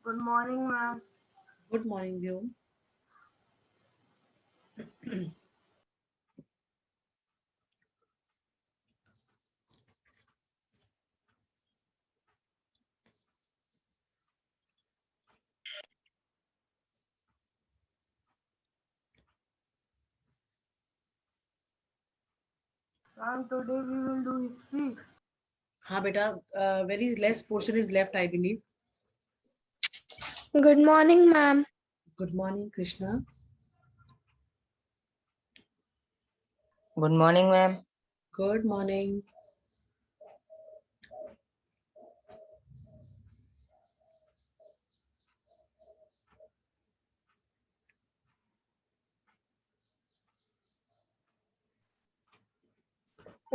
Good morning, ma'am. Good morning, Vyom. Ma'am, today we will do history. हाँ बेटा, very less portion is left, I believe. Good morning, ma'am. Good morning, Krishna. Good morning, ma'am. Good morning.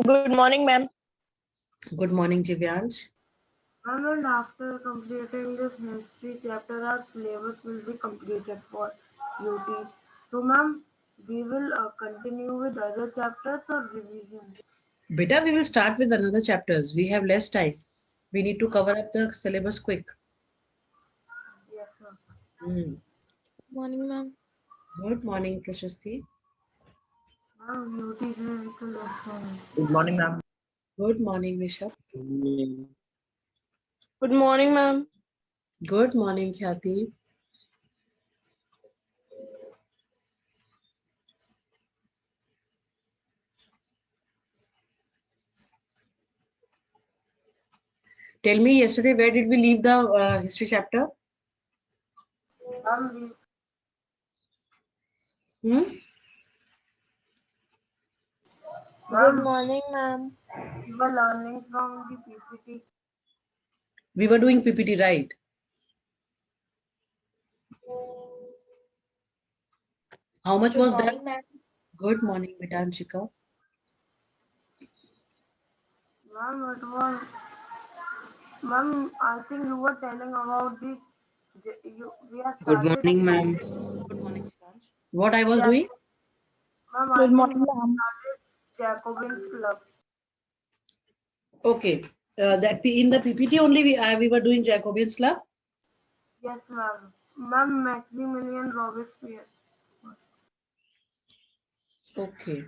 Good morning, ma'am. Good morning, Jivyansh. Ma'am, and after completing this history chapter, our syllabus will be completed for UTs. So, ma'am, we will continue with other chapters or revision. Beta, we will start with another chapters. We have less time. We need to cover up the syllabus quick. Yes, sir. Hmm. Good morning, ma'am. Good morning, Prashasti. Ma'am, UT is a little lesson. Good morning, ma'am. Good morning, Rishabh. Good morning, ma'am. Good morning, Khyati. Tell me, yesterday, where did we leave the history chapter? Ma'am, Hmm? Good ma'am, morning, ma'am. we were learning from the PPT. We were doing PPT, right? How much Good was that? morning, ma'am. Good morning, Vitanshika. Ma'am, it was, ma'am, I think you were telling about the, we have Good started, morning, ma'am. Good morning, Shivansh. What I was Jac- doing? ma'am, I Good think morning, we ma'am. started Jacobin's Club. Okay. In the PPT only we were doing Jacobian's Club. Yes, ma'am. Ma'am, Maximilian Robespierre. Okay.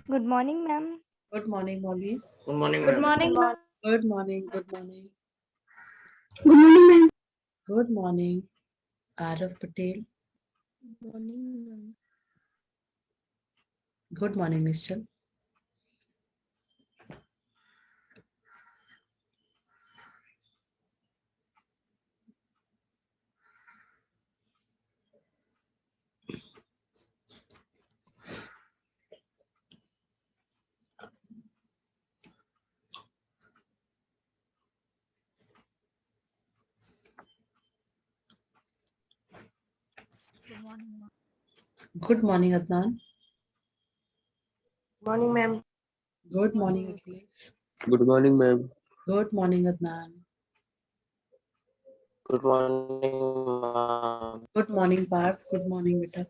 Good morning, ma'am. Good morning, Molly. Good morning, Good ma'am. morning, ma'am. Good morning. Good morning. Good morning, ma'am. Good morning, Arav Patel. Good morning, ma'am. Good morning, Nischal. Good morning, ma'am. Good morning, Adnan. Morning, ma'am. Good morning, Akhilesh. Good morning, ma'am. Good morning, Adnan. Good morning, ma'am. Good morning, Parth. Good morning, Vita.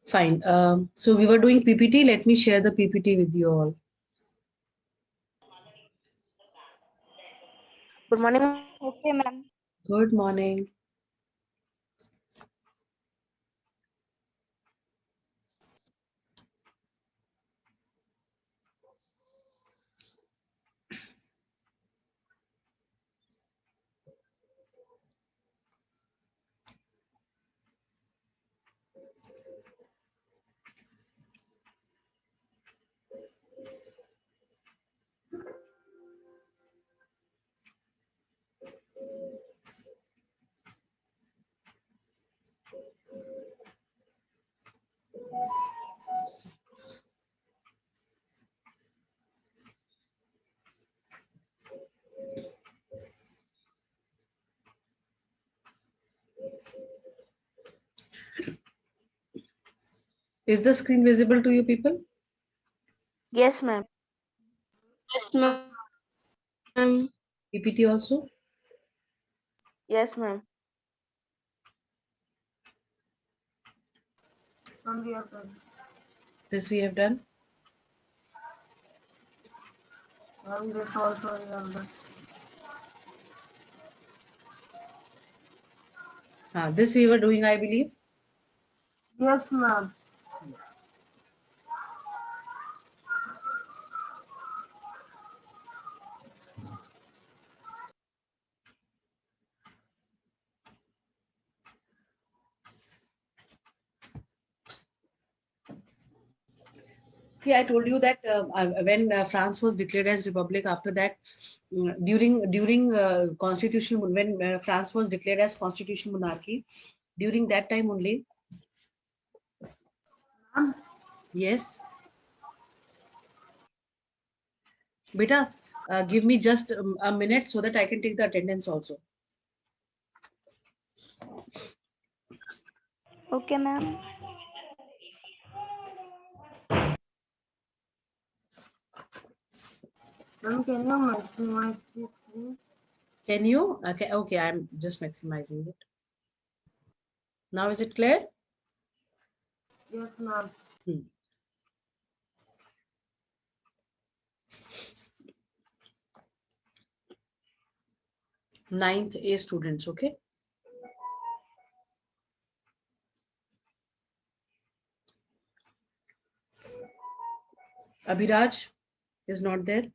Fine. So we were doing PPT. Let me share the PPT with you all. Good morning. Okay, ma'am. Good morning. Is the screen visible to you people? Yes, ma'am. Yes, ma'am. PPT also? Yes, ma'am. Ma'am, we have done. This we have done. Ma'am, this also we have done. This we were doing, I believe. Yes, ma'am. Yeah, I told you that when France was declared as republic, after that, during constitutional when France was declared as constitutional monarchy, during that time only. Ma'am, Yes, beta, give me just a minute so that I can take the attendance also. Okay, ma'am. ma'am, can you maximize the screen? Can you? Okay, okay, I'm just maximizing it. Now is it clear? Yes, ma'am. Hmm. Ninth A students, okay? Abhiraj is not there.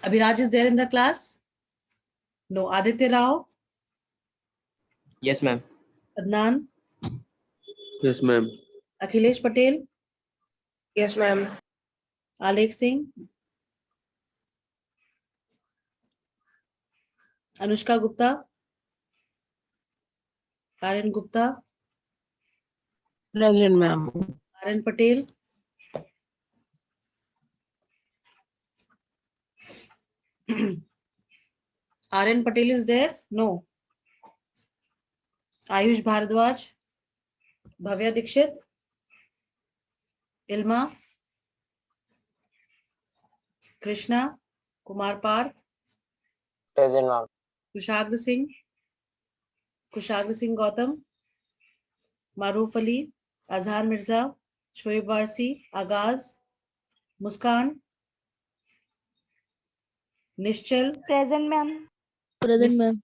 Abhiraj is there in the class? No. Aditya Rao, Yes, ma'am. Adnan, Yes, ma'am. Akhilesh Patel, Yes, ma'am. Alek Singh, Anushka Gupta, Karen Gupta, Present, ma'am. Karen Patel, Aren Patel is there? No. Ayush Bhardwaj, Bhavya Dikshit, Ilma, Krishna, Kumar Parth, Present, ma'am. Kushagra Singh Gautam, Maruf Ali, Azhar Mirza, Shoaib Warsi, Agaz, Muskan, Nischal, Present, ma'am. Present, ma'am.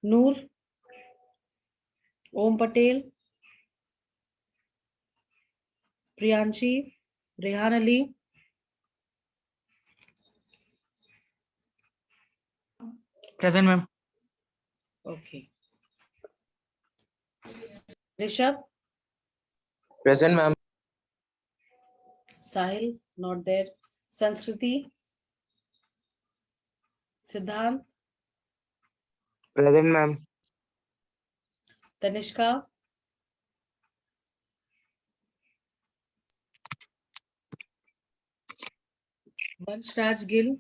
Noor, Om Patel, Priyanshi, Rehan Ali, Present, ma'am. okay. Rishabh, Present, ma'am. Sahil, not there. Sanskriti, Siddhant, Present, ma'am. Tanishka, Vanshraj Gill,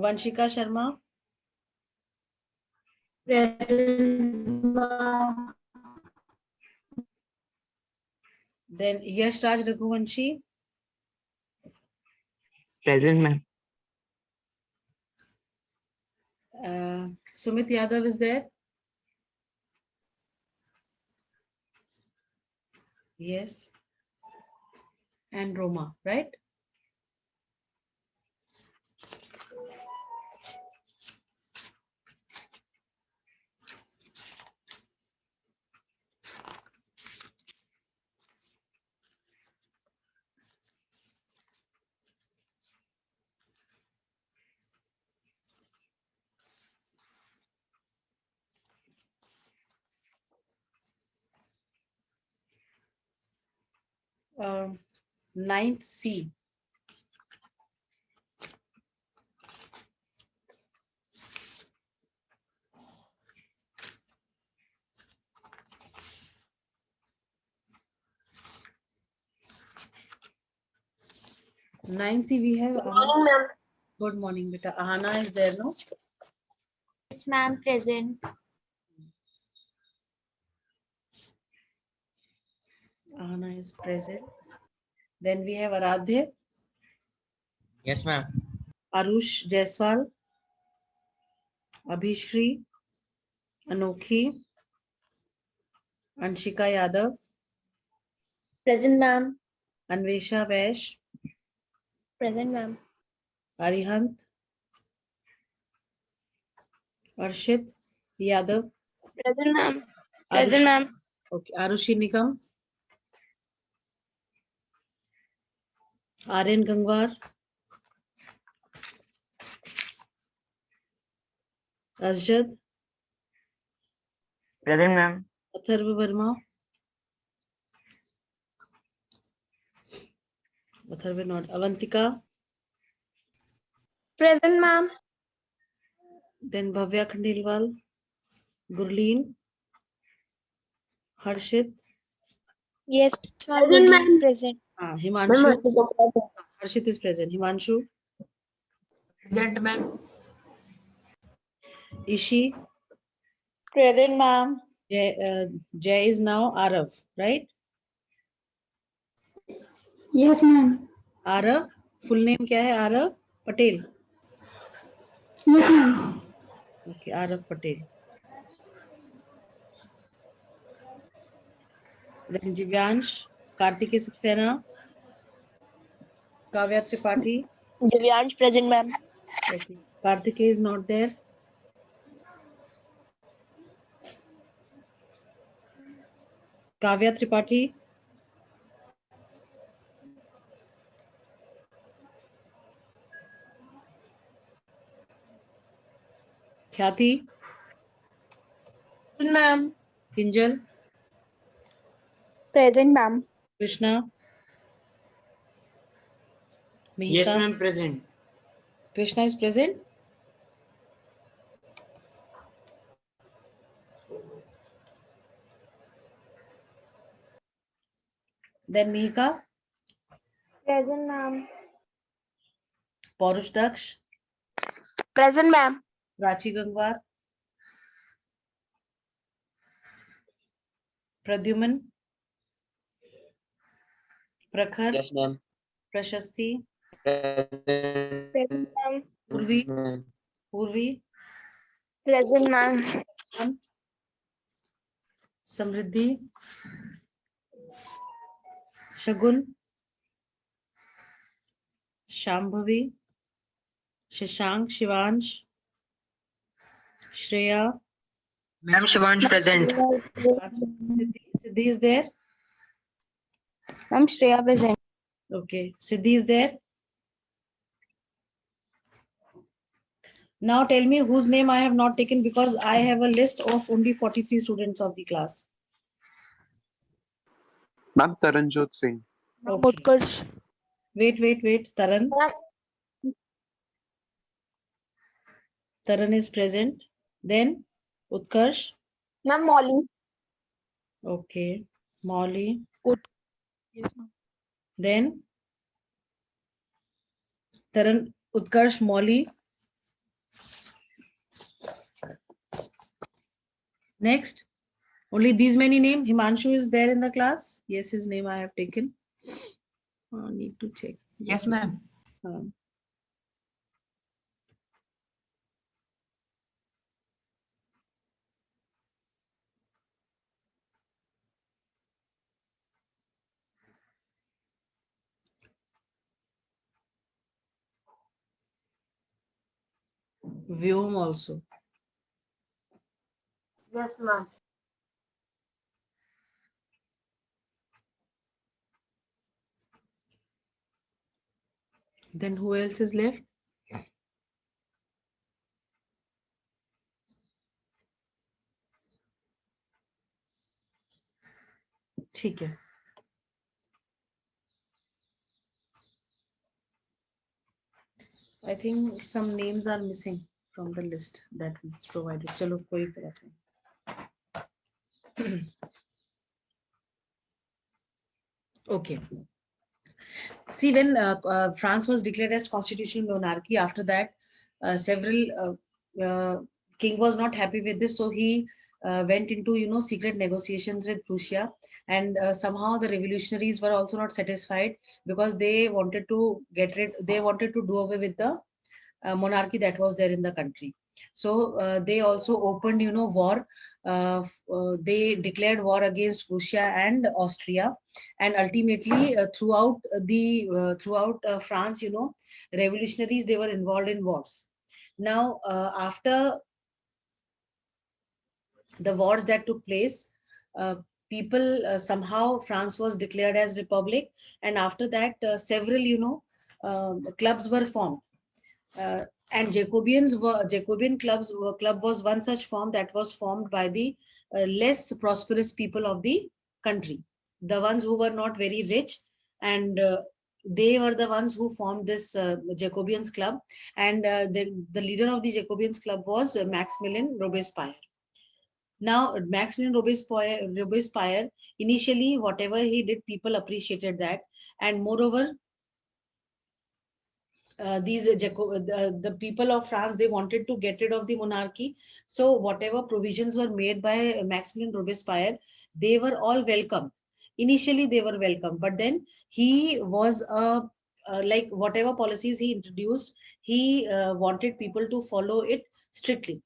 Vanshika Sharma, Present, ma'am. then Yash Raj Raghuvanshi, Present, ma'am. Sumit Yadav is there. Yes. And Roma, right? Ninth C. Ninth C we have Ahana. Good morning, beta. Ahana is there, no? Yes, ma'am. Present. Ahana is present. Then we have Aradhya, Yes, ma'am. Arush Jaiswal, Abhishri, Anokhi, Anshika Yadav, Present, ma'am. Anvesha Vaish, Present, ma'am. Arihant, Arshit Yadav, Present, ma'am. Arushi, ma'am. okay, Arushi Nikam, Aryan Gangwar, Asjad, Present, ma'am. Atharva Verma, Atharva not, Avantika, Present, ma'am. then Bhavya Khandelwal, Gurleen, Harshit, Yes, ma'am. Gurleen. Present. Himanshu, Harshit is present, Himanshu, Present, ma'am. Ishi, Present, ma'am. Jay is now Arav, right? Yes, ma'am. Arav, full name क्या है Arav Patel? Yes, ma'am. Okay, Arav Patel. Then Jivyansh, Kartikeya Saxena, Kavya Tripathi. Divyansh. Present, ma'am. Okay, Kartikeya is not there. Kavya Tripathi, Khyati, Ma'am. Kinjal, Present, ma'am. Krishna, Yes, Mihika. ma'am. Present. Krishna is present. Then Mihika, Present, ma'am. Paurush Daksh, Present, ma'am. Prachi Gangwar, Pradyuman, Prakhar, Yes, ma'am. Prashasti, Present, ma'am. Purvi, Present, ma'am. Samriddhi, Shagun, Shambhavi, Shashank, Shivansh, Shreya, Ma'am, Shivansh present. Siddhi is there. Ma'am, Shreya. Present. Okay, Siddhi is there. Now tell me whose name I have not taken because I have a list of only 43 students of the class. Ma'am, Taranjot Singh. Okay. Utkarsh. Wait. Taran. Taran is present. Then Utkarsh. Ma'am, Molly. Okay. Molly. Yes, ma'am. Then Taran, Utkarsh, Molly. Next. Only these many names. Himanshu is there in the class. Yes, his name I have taken. Need to check. Yes, ma'am. Vyom also. Yes, ma'am. Then who else is left? ठीक है. I think some names are missing from the list that is provided. Chalo, koi baat nahi. Okay. See, when France was declared as constitutional monarchy, after that, several king was not happy with this, so he went into secret negotiations with Prussia, and somehow the revolutionaries were also not satisfied because they wanted to they wanted to do away with the monarchy that was there in the country. So they also opened, war. They declared war against Prussia and Austria, and ultimately throughout France, revolutionaries, they were involved in wars. Now, after the wars that took place, uh, people somehow France was declared as republic, and after that, several clubs were formed. uh, and Jacobean club was one such form that was formed by the less prosperous people of the country, the ones who were not very rich, and they were the ones who formed this Jacobeans club, and the leader of the Jacobeans club was Maximilian Robespierre. Now, Maximilian Robespierre, initially, whatever he did, people appreciated that, and moreover, the people of France, they wanted to get rid of the monarchy. So whatever provisions were made by Maximilian Robespierre, they were all welcome. Initially, they were welcome, but then he was like whatever policies he introduced, he wanted people to follow it strictly.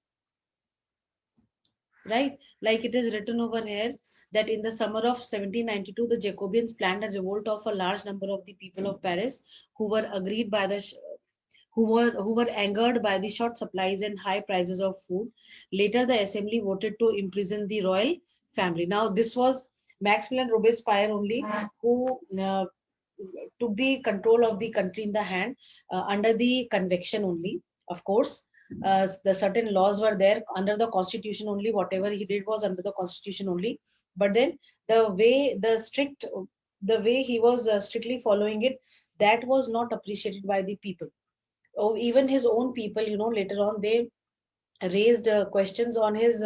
Right, like it is written over here that in the summer of 1792, the Jacobians planned a revolt of a large number of the people of Paris who were agreed by the who were angered by the short supplies and high prices of food. Later, the assembly voted to imprison the royal family. Now, this was Maximilian Robespierre only who took the control of the country in the hand under the conviction only. Of course, the certain laws were there under the constitution only. Whatever he did was under the constitution only. But then the way he was strictly following it, that was not appreciated by the people. Oh, even his own people, later on they raised questions on his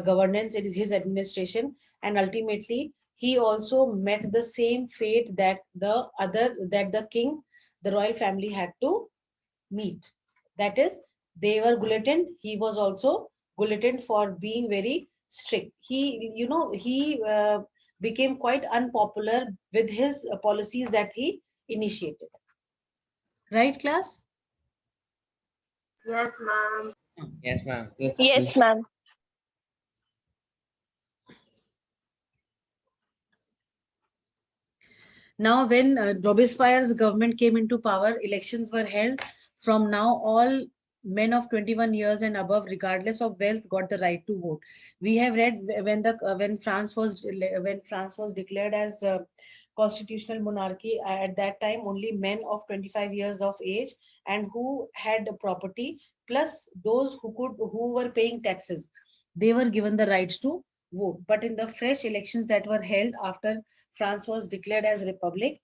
governance, his administration, and ultimately he also met the same fate that the king, the royal family had to meet. That is, they were guillotined. He was also guillotined for being very strict. He became quite unpopular with his policies that he initiated. Right, class? Yes, ma'am. Yes, ma'am. Yes, ma'am. Now, when Robespierre's government came into power, elections were held. From now, all men of 21 years and above, regardless of wealth, got the right to vote. We have read when France was declared as constitutional monarchy. At that time, only men of 25 years of age and who had property, plus those who were paying taxes, they were given the rights to vote. But in the fresh elections that were held after France was declared as republic,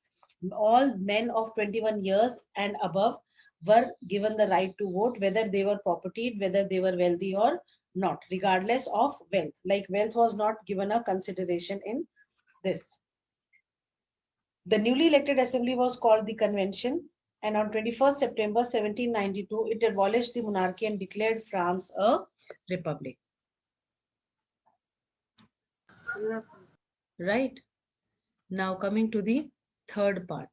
all men of 21 years and above were given the right to vote, whether they were propertied, whether they were wealthy or not, regardless of wealth. Like wealth was not given a consideration in this. The newly elected assembly was called the convention, and on 21st September 1792, it abolished the monarchy and declared France a republic. Yes. Right? Now coming to the third part.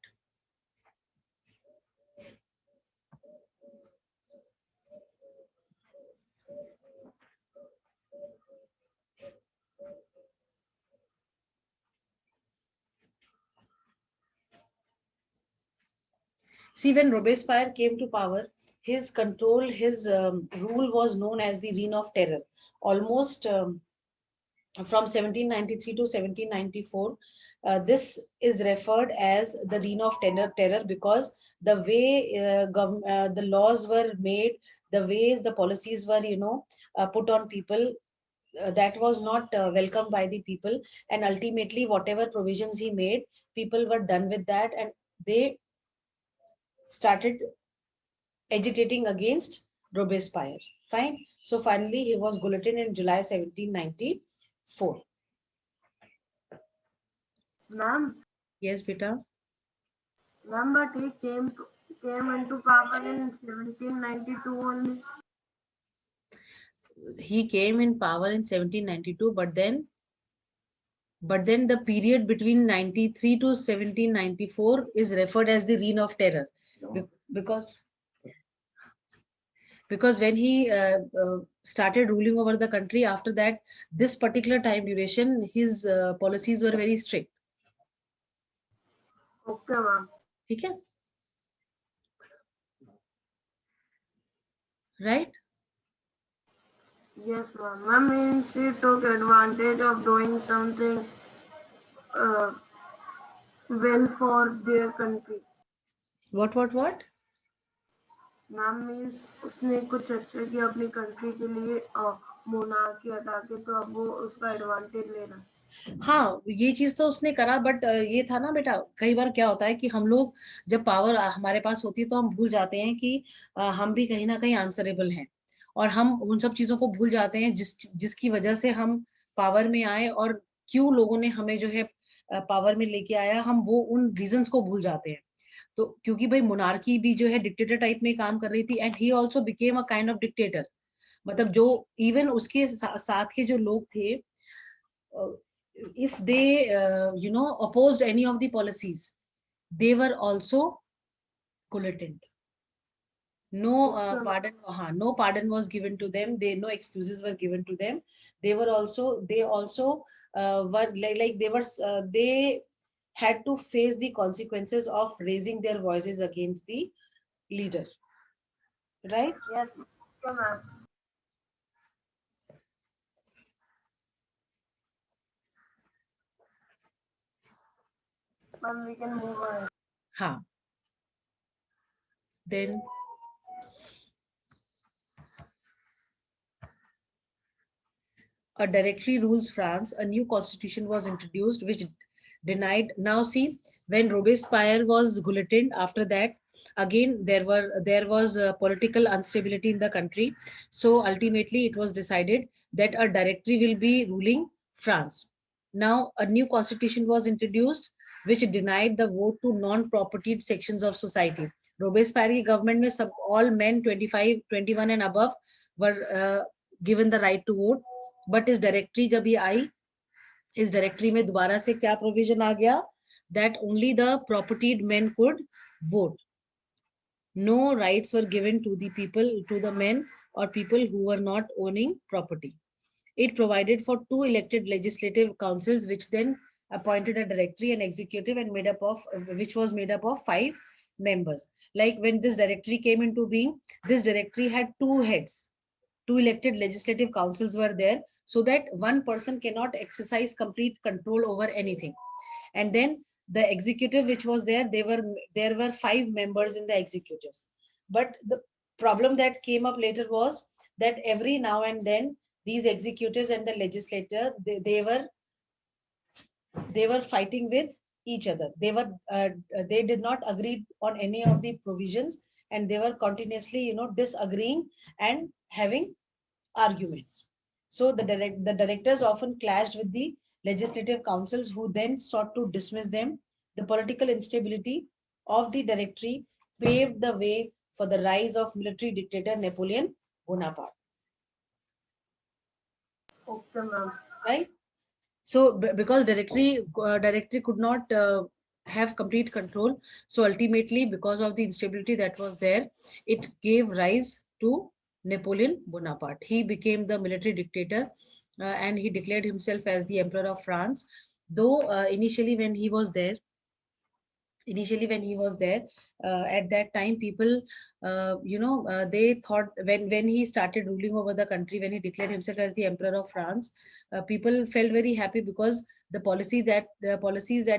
See, when Robespierre came to power, his rule was known as the Reign of Terror. Almost from 1793 to 1794, this is referred as the Reign of Terror because the way the laws were made, the ways the policies were, put on people, that was not welcomed by the people, and ultimately whatever provisions he made, people were done with that, and they started agitating against Robespierre. Fine. So finally, he was guillotined in July 1794. Ma'am, Yes, beta. but he came into power in 1792 only. He came in power in 1792, but then the period between 93 to 1794 is referred as the Reign of Terror. Because when he started ruling over the country, after that, this particular time duration, his policies were very strict. Okay, ma'am. Okay. Right? Yes, ma'am. Ma'am means she took advantage of doing something uh, well for their country. What? Ma'am means उसने कुछ अच्छा किया अपनी country के लिए monarchy हटा के तो अब वो उसका एडवांटेज ले रहा है। हाँ, ये चीज तो उसने करा, बट ये था ना बेटा, कई बार क्या होता है कि हम लोग जब पावर हमारे पास होती है तो हम भूल जाते हैं कि हम भी कहीं ना कहीं आंसरेबल हैं, और हम उन सब चीजों को भूल जाते हैं जिसकी वजह से हम पावर में आए, और क्यों लोगों ने हमें जो है पावर में लेके आया, हम वो उन रीजंस को भूल जाते हैं। तो क्योंकि भाई मोनार्की भी जो है डिक्टेटर टाइप में काम कर रही थी, and he also became a kind of dictator. मतलब जो इवन उसके साथ के जो लोग थे, if they opposed any of the policies, they were also guillotined. No no pardon was given to them. No excuses were given to them. They also were like they had to face the consequences of raising their voices against the leader. Right? Yes, okay, ma'am. Ma'am, we can move on. Ha. Then a directory rules France. A new constitution was introduced which denied. Now see, when Robespierre was guillotined, after that, again there was political instability in the country. So ultimately, it was decided that a directory will be ruling France. Now a new constitution was introduced which denied the vote to non-propertied sections of society. Robespierre government में सब all men 25, 21 and above were given the right to vote. But इस directory जब ये आई, इस directory में दोबारा से क्या प्रोविजन आ गया, that only the propertied main could vote. No rights were given to the people, to the men or people who were not owning property. It provided for 2 elected legislative councils, which then appointed a directory and executive, and which was made up of 5 members. Like when this directory came into being, this directory had 2 heads. 2 elected legislative councils were there, so that one person cannot exercise complete control over anything. And then the executive which was there, there were 5 members in the executives. But the problem that came up later was that every now and then these executives and the legislature, they were fighting with each other. They did not agree on any of the provisions, and they were continuously disagreeing and having arguments. So the directors often clashed with the legislative councils, who then sought to dismiss them. The political instability of the directory paved the way for the rise of military dictator Napoleon Bonaparte. Okay, ma'am. Right? So because directory could not have complete control, so ultimately, because of the instability that was there, it gave rise to Napoleon Bonaparte. He became the military dictator, and he declared himself as the Emperor of France. Though initially when he was there, at that time, people they thought, when he started ruling over the country, when he declared himself as the Emperor of France, people felt very happy, because the policies that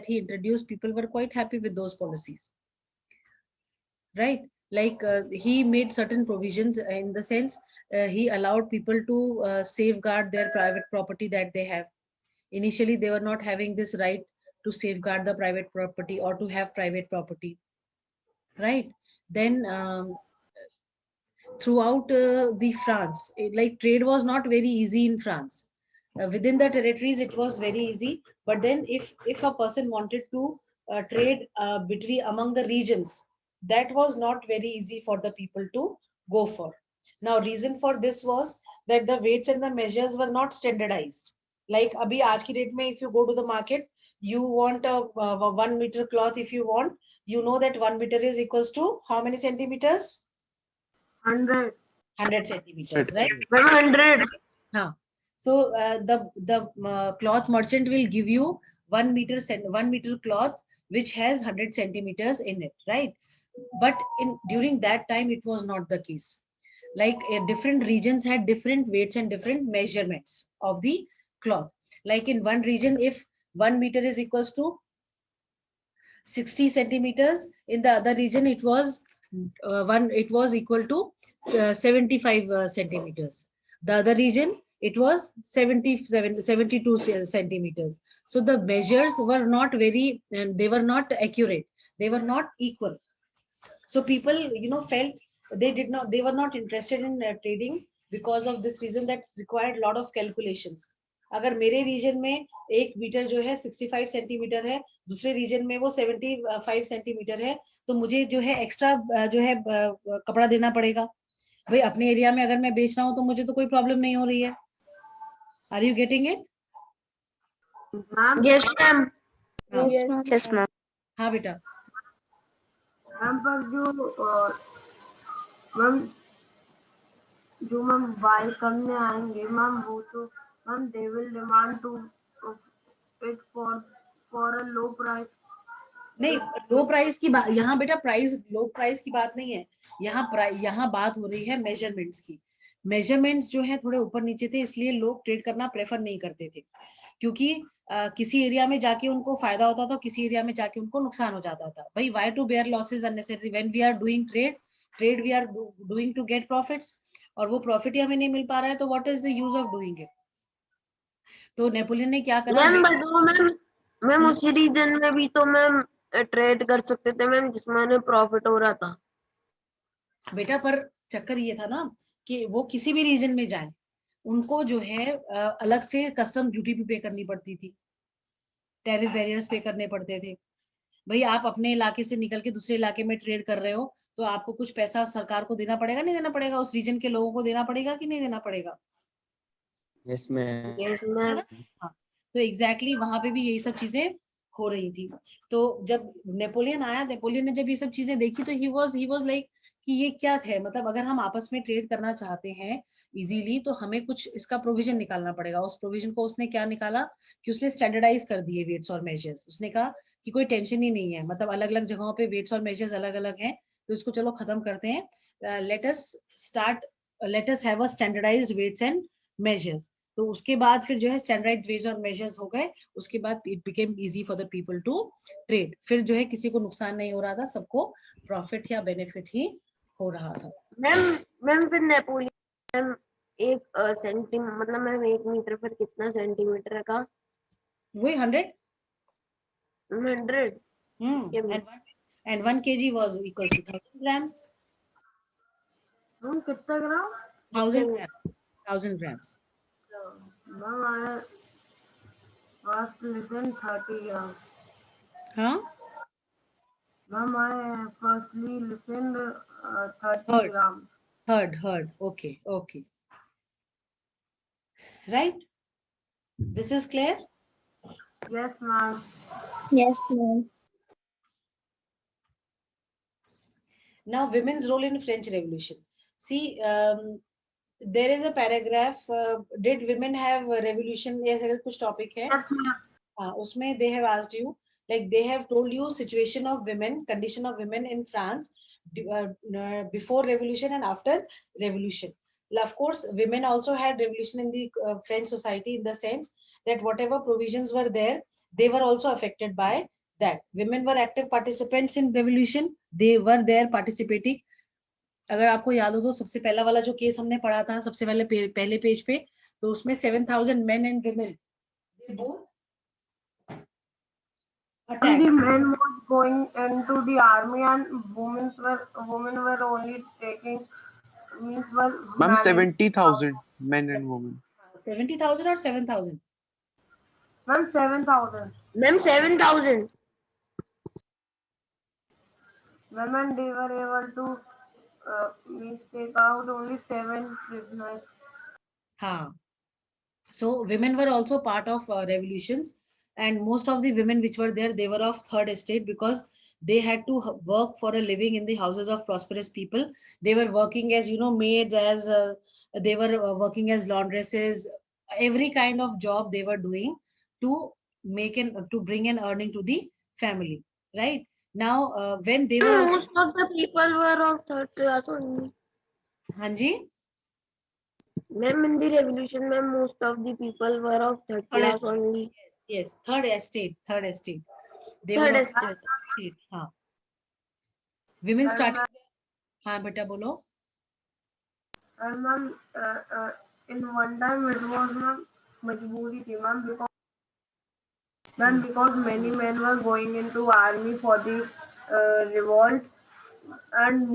he introduced, people were quite happy with those policies, right? Like he made certain provisions, in the sense he allowed people to safeguard their private property that they have. Initially, they were not having this right to safeguard the private property or to have private property, right? Then throughout the France. Like trade was not very easy in France. Within the territories, it was very easy. But then, if a person wanted to trade between among the regions, that was not very easy for the people to go for. Now, reason for this was that the weights and the measures were not standardized. Like abhi aaj ki date mein, if you go to the market, you want a 1 meter cloth. If you want, you know that 1 meter is equals to how many centimeters? 100. 100 centimeters, right? 100. Huh. So the cloth merchant will give you 1 meter 1 meter cloth which has 100 centimeters in it, right? But in during that time it was not the case. Like different regions had different weights and different measurements of the cloth. Like in one region, if 1 meter is equals to 60 centimeters, in the other region it was equal to 75 centimeters. The other region it was 72 centimeters. So the measures were not very, and they were not accurate, they were not equal. So people, felt they were not interested in trading because of this reason, that required lot of calculations. अगर मेरे reason में 1 metre जो है 65 centimetre है, दूसरे reason में वो 75 centimetre है, तो मुझे जो है एक्स्ट्रा जो है कपड़ा देना पड़ेगा भाई। अपने एरिया में अगर मैं बेच रहा हूँ तो मुझे तो कोई प्रॉब्लम नहीं हो रही है। Are you getting it? Ma'am Yes, ma'am. हाँ Yes, ma'am. Yes, ma'am. हाँ बेटा। मैम पर जो मैम बाय करने आएंगे मैम, वो तो ma'am they will demand to it for a low price. नहीं, लो प्राइस की बात यहाँ बेटा, लो प्राइस की बात नहीं है यहाँ बात हो रही है मेजरमेंट्स की। मेजरमेंट्स जो है थोड़े ऊपर नीचे थे, इसलिए लोग ट्रेड करना प्रेफर नहीं करते थे, क्योंकि किसी एरिया में जाके उनको फायदा होता था, किसी एरिया में जाके उनको नुकसान हो जाता था। भाई why to bear losses unnecessary when we are doing trade we are doing to get profits, और वो प्रॉफिट ही हमें नहीं मिल पा रहा है, तो what is the use of doing it? तो नेपोलियन ने क्या करा? मैम उसी रीजन में भी तो मैम ट्रेड कर सकते थे मैम, जिसमें उन्हें प्रॉफिट हो रहा था। बेटा पर चक्कर ये था ना कि वो किसी भी रीजन में जाए, उनको जो है अलग से कस्टम ड्यूटी भी पे करनी पड़ती थी, टैरिफ बैरियर्स पे करने पड़ते थे। भाई आप अपने इलाके से निकल के दूसरे इलाके में ट्रेड कर रहे हो, तो आपको कुछ पैसा सरकार को देना पड़ेगा, नहीं देना पड़ेगा? उस रीजन के लोगों को देना पड़ेगा कि नहीं देना पड़ेगा? Yes ma'am. Yes ma'am. हाँ, तो एग्जैक्टली वहां पे भी यही सब चीजें हो रही थी। तो जब नेपोलियन आया, नेपोलियन ने जब ये सब चीजें देखी, तो ही वाज लाइक कि ये क्या है, मतलब अगर हम आपस में ट्रेड करना चाहते हैं इजीली, तो हमें कुछ इसका प्रोविजन निकालना पड़ेगा। उस प्रोविजन को उसने क्या निकाला कि उसने स्टैंडर्डाइज कर दिए वेट्स और मेजर्स। उसने कहा कि कोई टेंशन ही नहीं है, मतलब अलग अलग जगहों पे वेट्स और मेजर्स अलग अलग हैं, तो इसको चलो खत्म करते हैं। Let us have a standardised weights and measures. तो उसके बाद फिर जो है स्टैंडर्डाइज्ड वेट्स और मेजर्स हो गए। उसके बाद it became easy for the people to trade. फिर जो है किसी को नुकसान नहीं हो रहा था, सबको प्रॉफिट या बेनिफिट ही हो रहा था। मैम फिर नेपोलियन एक मतलब मैम 1 मीटर पर कितना सेंटीमीटर का? वही 100। 100। And 1 kg was equals to 1000 grams. Ma'am कितना ग्राम? 1000 grams. 1000 grams. मैम आई फर्स्ट लिसन 30 ग्राम। हाँ, ma'am I firstly listen 30 gram. heard. Okay. Right? This is clear? Yes, ma'am. Yes, ma'am. Now, women's role in French Revolution. See, there is a paragraph. Did women have a revolution? Yes, अगर कुछ topic है, Yes, ma'am. उसमें they have asked you, like they have told you situation of women, condition of women in France before revolution and after revolution. Of course, women also had revolution in the French society, in the sense that whatever provisions were there, they were also affected by that. Women were active participants in revolution. They were there participating. अगर आपको याद हो तो सबसे पहला वाला जो case हमने पढ़ा था सबसे पहले पेज पे, तो उसमें 7,000 men and women, they both And the men was going into the army, and women were only taking means were Ma'am, managed. 70,000 men and women. 70,000 or 7,000? Ma'am, 7,000. Ma'am, 7,000. Ma'am, and they were able to means take out only 7 prisoners. हाँ. So women were also part of revolutions, and most of the women which were there, they were of third estate because they had to work for a living in the houses of prosperous people. They were working as, you know, maids, as they were working as laundresses, every kind of job they were doing to to bring an earning to the family, right? Now when they were Most of the people were of third class only. Hanji, Ma'am, in the revolution, ma'am, most of the people were of third third class estate, only. yes, third estate, they were Third of estate. estate. हाँ, women And started. ma'am, हाँ बेटा बोलो. and ma'am, in one time it was ma'am majboori thi ma'am because many men were going into army for the revolt, and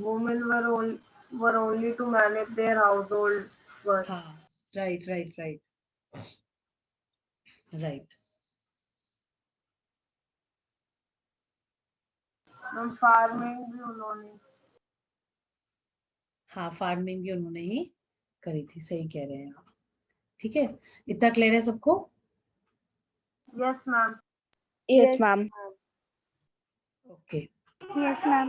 women were only to manage their household work. हाँ, right, right, right, right. मम farming भी उन्होंने. हाँ, farming भी उन्होंने ही करी थी, सही कह रहे हैं आप. ठीक है, इतना क्लियर है सबको? Yes ma'am. Yes, ma'am. Okay. Yes, ma'am.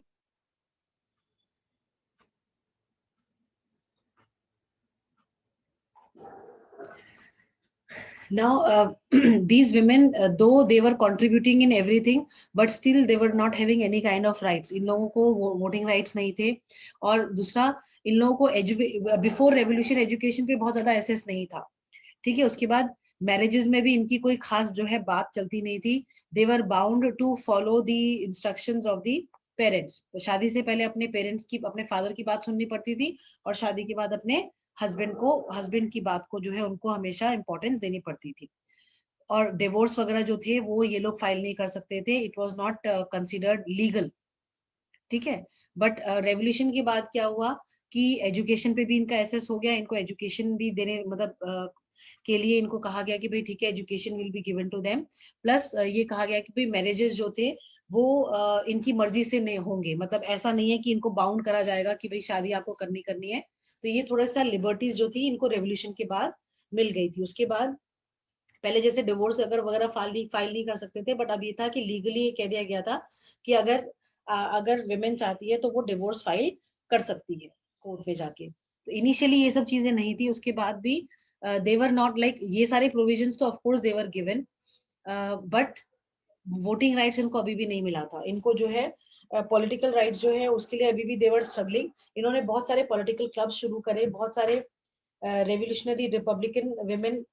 Now these women, though they were contributing in everything, but still they were not having any kind of rights. इन लोगों को वोटिंग राइट्स नहीं थे, और दूसरा इन लोगों को बिफोर रेवोल्यूशन एजुकेशन पे बहुत ज्यादा एसेस नहीं था. ठीक है, उसके बाद मैरिजेस में भी इनकी कोई खास जो है बात चलती नहीं थी. They were bound to follow the instructions of the parents. शादी से पहले अपने पेरेंट्स की, अपने फादर की बात सुननी पड़ती थी, और शादी के बाद अपने हस्बैंड की बात को जो है उनको हमेशा इंपॉर्टेंस देनी पड़ती थी. और डिवोर्स वगैरह जो थे वो ये लोग फाइल नहीं कर सकते थे. It was not considered legal. ठीक है, बट रेवोल्यूशन के बाद क्या हुआ कि एजुकेशन पे भी इनका एसेस हो गया. इनको एजुकेशन भी देने मतलब के लिए इनको कहा गया कि भाई ठीक है, education will be given to them. Plus ये कहा गया कि भाई मैरिजेस जो थे वो इनकी मर्जी से नहीं होंगे. मतलब ऐसा नहीं है कि इनको बाउंड करा जाएगा कि भाई शादी आपको करनी है. तो ये थोड़ा सा लिबर्टीज जो थी इनको रेवोल्यूशन के बाद मिल गई थी. उसके बाद पहले जैसे डिवोर्स अगर वगैरह फाइल नहीं कर सकते थे, बट अब ये था कि लीगली ये कह दिया गया था कि अगर विमेन चाहती है तो वो डिवोर्स फाइल कर सकती है कोर्ट में जाके. तो इनिशियली ये सब चीजें नहीं थी. उसके बाद भी दे वर नॉट लाइक, ये सारे प्रोविजंस तो of course they were given, but voting rights इनको अभी भी नहीं मिला था. इनको जो है पॉलिटिकल राइट्स जो है उसके लिए अभी भी दे वर स्ट्रगलिंग. इन्होंने बहुत सारे पॉलिटिकल क्लब शुरू करे, बहुत सारे revolutionary Republican women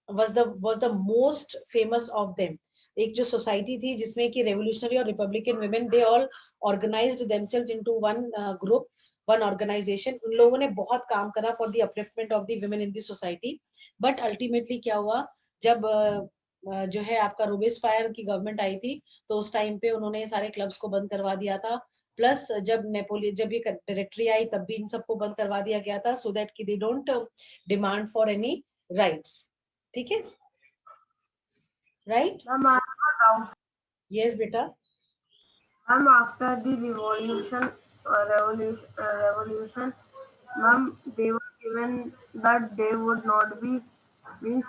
was the most famous of them. एक जो सोसाइटी थी जिसमें कि रेवोल्यूशनरी और republican women, they all organised themselves into one group, one organisation. उन लोगों ने बहुत काम करा for the upliftment of the women in the society. But ultimately क्या हुआ, जब जो है आपका रोबेस्पायर की गवर्नमेंट आई थी तो उस टाइम पे उन्होंने सारे क्लब्स को बंद करवा दिया था. प्लस जब ये डायरेक्टरी आई तब भी इन सबको बंद करवा दिया गया था, सो दैट कि they don't demand for any rights. ठीक है, right? Ma'am I have a doubt. Yes बेटा. Ma'am after the revolution, ma'am, they were given that they would not be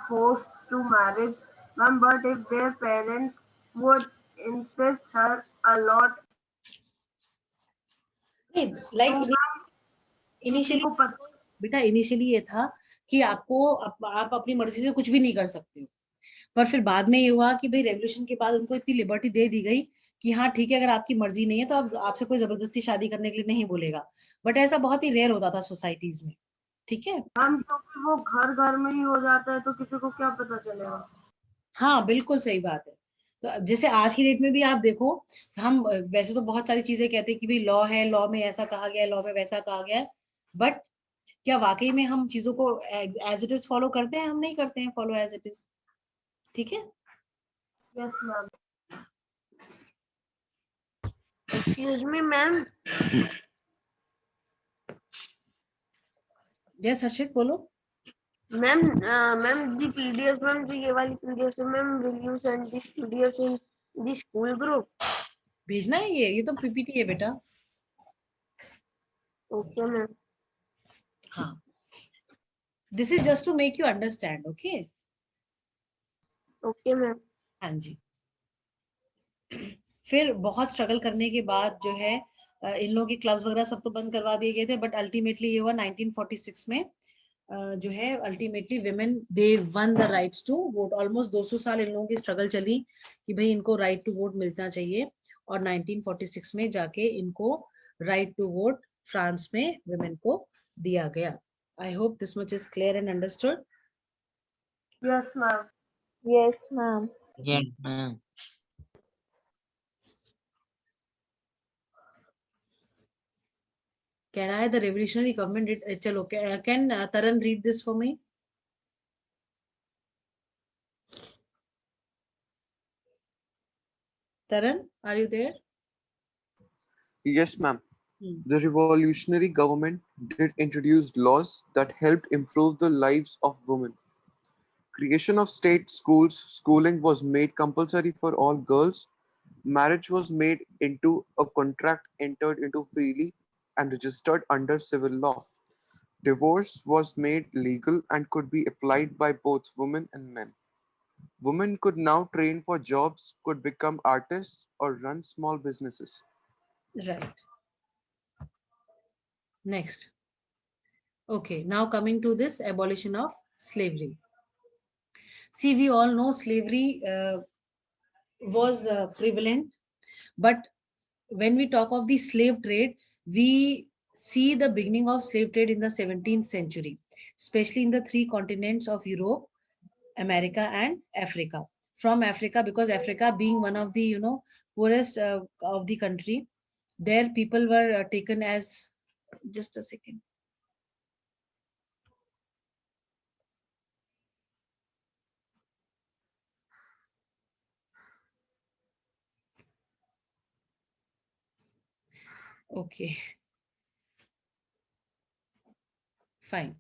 forced to marriage, ma'am, but if their parents would insist her a lot, like तो ma'am किसी initially को पता. बेटा, initially ये था कि आप अपनी मर्जी से कुछ भी नहीं कर सकते हो. पर फिर बाद में ये हुआ कि भाई रेवोल्यूशन के बाद उनको इतनी लिबर्टी दे दी गई कि हाँ ठीक है, अगर आपकी मर्जी नहीं है तो आपसे कोई जबरदस्ती शादी करने के लिए नहीं बोलेगा. बट ऐसा बहुत ही रेयर होता था सोसाइटीज में. ठीक है, मैम क्योंकि वो घर घर में ही हो जाता है तो किसी को क्या पता चलेगा. हाँ बिल्कुल सही बात है. तो अब जैसे आज की डेट में भी आप देखो, हम वैसे तो बहुत सारी चीजें कहते हैं कि भाई लॉ है, लॉ में ऐसा कहा गया है, लॉ में वैसा कहा गया है, बट क्या वाकई में हम चीजों को एज इट इज फॉलो करते हैं? हम नहीं करते हैं फॉलो एज इट इज. ठीक है, yes ma'am. Excuse me, ma'am. Yes, Harshit, बोलो. मैम मैम जी पीडीएफ मैम जी ये वाली PDF ma'am will you send this PDF in the school group? भेजना है ये तो पीपीटी है बेटा. Okay ma'am. हाँ. This is just to make you understand, okay? Okay ma'am. हाँ जी. फिर बहुत स्ट्रगल करने के बाद जो है इन लोगों के क्लब्स वगैरह सब तो बंद करवा दिए गए थे, बट अल्टीमेटली ये हुआ 1946 में जो है ultimately women they won the rights to vote. Almost 200 साल इन लोगों की स्ट्रगल चली कि भाई इनको राइट टू वोट मिलना चाहिए, और 1946 में जाके इनको राइट टू वोट फ्रांस में विमेन को दिया गया. I hope this much is clear and understood. Yes, ma'am. Yes, ma'am. Yes, ma'am. कह रहा है द रेवोल्यूशनरी गवर्नमेंट. चलो can Taran read this for me. Taran, are you there? Yes, ma'am. The revolutionary government did introduce laws that helped improve the lives of women. Creation of state schools, schooling was made compulsory for all girls. Marriage was made into a contract entered into freely and registered under civil law. Divorce was made legal and could be applied by both women and men. Women could now train for jobs, could become artists, or run small businesses. Right. Next. Okay, now coming to this abolition of slavery. See, we all know slavery was prevalent, but when we talk of the slave trade, we see the beginning of slave trade in the 17th century, especially in the 3 continents of Europe, America and Africa. From Africa, because Africa being one of the poorest of the country, there people were taken as, just a second. Okay, fine.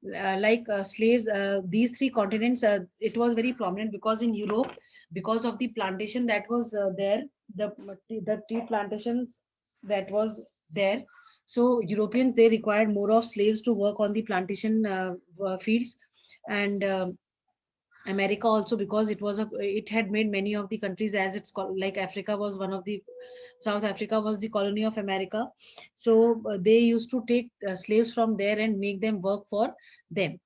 Like slaves, these 3 continents, it was very prominent because in Europe, because of the plantation that was there, the tea plantations that was there. So Europeans, they required more of slaves to work on the plantation fields, and America also, because it had made many of the countries, as it's called, like Africa was one of the, South Africa was the colony of America. So they used to take slaves from there and make them work for them,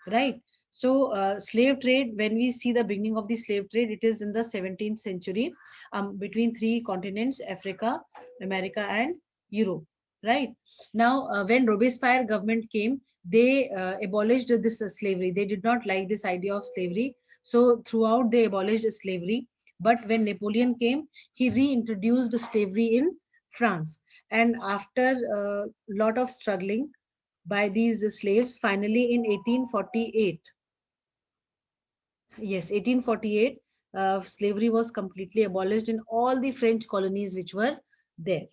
right? So slave trade, when we see the beginning of the slave trade, it is in the 17th century, between 3 continents, Africa, America and Europe, right? Now when Robespierre government came, they abolished this slavery. They did not like this idea of slavery, so throughout they abolished slavery. But when Napoleon came, he reintroduced slavery in France, and after a lot of struggling by these slaves, finally in 1848, yes, 1848, slavery was completely abolished in all the French colonies which were there.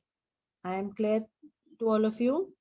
I am clear to all of you?